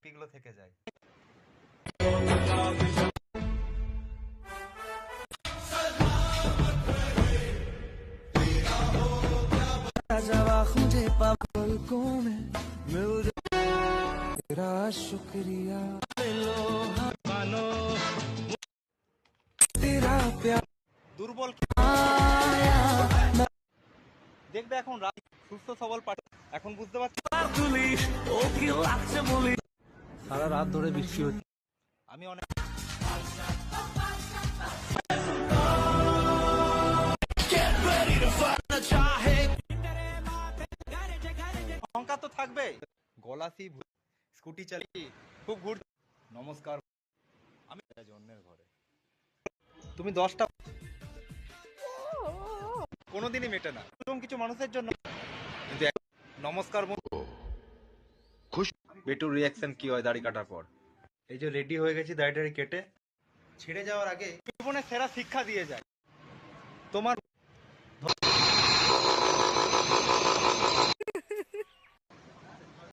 পিগুলো থেকে যায়। शुक्रिया দুর্বল দেখবে এখন সুস্থ সবল এখন বুঝতে পারছি সারা রাত ধরে বৃষ্টি হচ্ছে। আমি অনেক অহংকার তো থাকবে। গলাসি স্কুটি চালিয়ে খুব ঘুর। নমস্কার, আমি অন্যের ঘরে তুমি 10টা কোনোদিনই মেটে না এবং কিছু মানুষের জন্য। কিন্তু নমস্কার বেটুর রিয়াকশন কি হয় দাড়ি কাটার পর? এই যে রেডি হয়ে গেছি দাড়ি কেটে, ছেড়ে যাওয়ার আগে জীবনে সেরা শিক্ষা দিয়ে যায়। তোমার